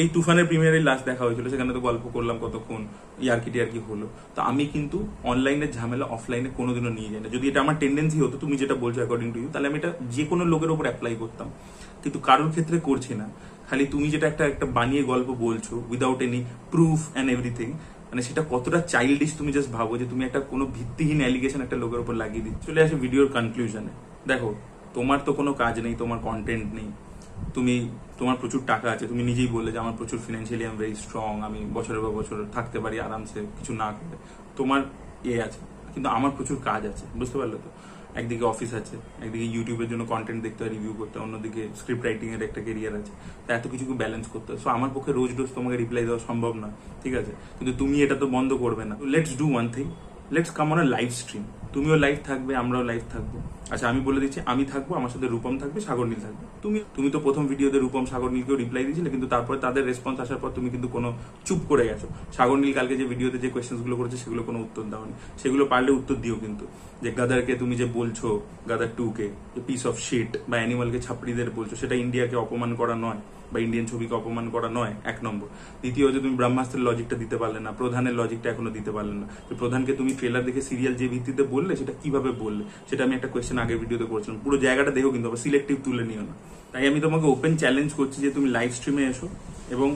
এই তুফানের প্রিমিয়ারের লাস্ট দেখা হয়েছিল, সেখানে তো গল্প করলাম কতক্ষণ, ইয়ার্কি হলো। তো আমি কিন্তু অনলাইনের ঝামেলা অফলাইনে কোনোদিনও নিয়ে যাই না। যদি এটা আমার টেন্ডেন্সি হতো, তুমি যেটা বলছো অ্যাকর্ডিং টু ইউ, তাহলে আমি এটা যে কোনো লোকের ওপর অ্যাপ্লাই করতাম, কিন্তু কারোর ক্ষেত্রে করছি না। খালি তুমি যেটা একটা বানিয়ে গল্প বলছো without any proof and everything, মানে সেটা কতটা চাইল্ডিশ তুমি জাস্ট ভাবো যে তুমি একটা কোনো ভিত্তিহীন অ্যালিগেশন একটা লোকের উপর লাগিয়ে দিচ্ছ। চলে আসে ভিডিওর কনক্লুশনে। দেখো, তোমার তো কোনো কাজ নেই, তোমার কন্টেন্ট নেই, তোমার প্রচুর টাকা আছে, তুমি নিজেই বললে যে আমার প্রচুর financially I am very strong, আমি বছরের পর বছর থাকতে পারি আরামসে কিছু না করে, তোমার আছে। কিন্তু আমার প্রচুর কাজ আছে, বুঝতে পারলে তো? একদিকে অফিস আছে, একদিকে ইউটিউবের জন্য কন্টেন্ট দেখতে হয়, রিভিউ করতে হয়, অন্যদিকে স্ক্রিপ্ট রাইটিং এর একটা কেরিয়ার আছে, তো এত কিছু ব্যালেন্স করতে হয়। সো আমার পক্ষে রোজ তোমাকে রিপ্লাই দেওয়া সম্ভব না, ঠিক আছে? কিন্তু তুমি এটা তো বন্ধ করবে না। Let's do one thing, let's come on a live stream. তুমিও লাইভ থাকবে, আমরাও লাইভ থাকবো। আচ্ছা, আমি বলে দিচ্ছি, আমি থাকবো, আমার সাথে রূপম থাকবে, সাগর নীল থাকবে। তুমি তো প্রথম ভিডিওতে রূপম সাগর নীলকেও রিপ্লাই দিয়েছিলে, কিন্তু তারপরে তাদের রেসপন্স আসার পর তুমি কিন্তু কোনো চুপ করে গেছো। সাগর নীল কালকে যে ভিডিওতে যে কোয়েশ্চেন্স গুলো করেছে সেগুলো কোনো উত্তর দাওনি, সেগুলো পারলে উত্তর দিও। কিন্তু যে গাদারকে তুমি যে বলছো, গাদার 2কে পিস অফ শিট, বা অ্যানিমালকে ছাপড়িদের বলছো, সেটা ইন্ডিয়াকে অপমান করা নয়, বা ইন্ডিয়ান ছবিকে অপমান করা নয়, 1 নম্বর। দ্বিতীয়, যে তুমি ব্রহ্মাস্ত্রের লজিকটা দিতে পারলে না, প্রধানের লজিকটা এখনো দিতে পারলে না। যে প্রধানকে তুমি ট্রেলার দেখে সিরিয়াল যে ভিত্তিতে বললে, সেটা কিভাবে বললে, সেটা আমি একটা কোয়েশ্চেন আগের ভিডিওতে করেছিলাম। পুরো জায়গাটা দেখো, কিন্তু আবার সিলেক্টিভ তুলে নিও না। তাই আমি তোমাকে ওপেন চ্যালেঞ্জ করছি যে তুমি লাইভ স্ট্রিমে এসো এবং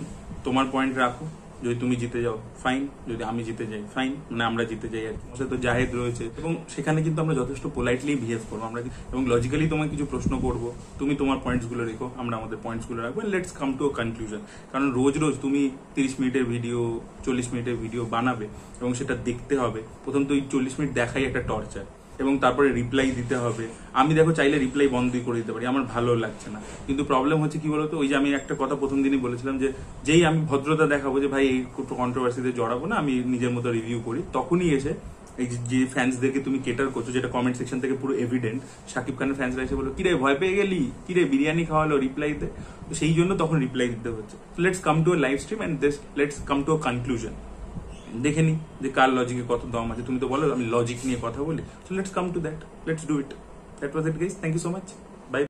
তোমার পয়েন্ট রাখো। যদি তুমি জিতে যাও ফাইন, যদি আমি জিতে যাই ফাইন, মানে আমরা জিতে যাই আর কি। আমার তো জাহেদ রয়েছে এবং সেখানে কিন্তু আমরা যথেষ্ট পোলাইটলি বিহেভ করবো আমরা, এবং লজিক্যালি তোমাকে কিছু প্রশ্ন করবো, তুমি তোমার পয়েন্টস গুলো রেখো, আমরা আমাদের পয়েন্টস গুলো রাখবো। Let's come to a conclusion. কারণ রোজ তুমি 30 মিনিটের ভিডিও, 40 মিনিটের ভিডিও বানাবে এবং সেটা দেখতে হবে। প্রথম তো এই 40 মিনিট দেখাই একটা টর্চার, এবং তারপরে রিপ্লাই দিতে হবে। আমি দেখো চাইলে রিপ্লাই বন্ধই করে দিতে পারি, আমার ভালো লাগছে না। কিন্তু প্রবলেম হচ্ছে কি বলতো, ওই যে আমি একটা কথা প্রথম দিনই বলেছিলাম যে যেই আমি ভদ্রতা দেখাবো যে ভাই এই কন্ট্রোভার্সিতে জড়াবো না, আমি নিজের মতো রিভিউ করি, তখনই এসে এই যে ফ্যান্সদেরকে তুমি কেটার করছো, যেটা কমেন্ট সেকশন থেকে পুরো এভিডেন্ট, শাকিব খানের ফ্যান্সরা এসে বলো কিরে ভয় পেয়ে গেলি, কিরে বিরিয়ানি খাওয়ালো রিপ্লাইতে, তো সেই জন্য তখন রিপ্লাই দিতে হচ্ছে। Let's come to a live stream and let's come to a conclusion. দেখে নি যে কার লজিকে কত দম আছে। তুমি তো বলো আমি লজিক নিয়ে কথা বলি, so let's come to that, let's do it. That was it guys, thank you so much.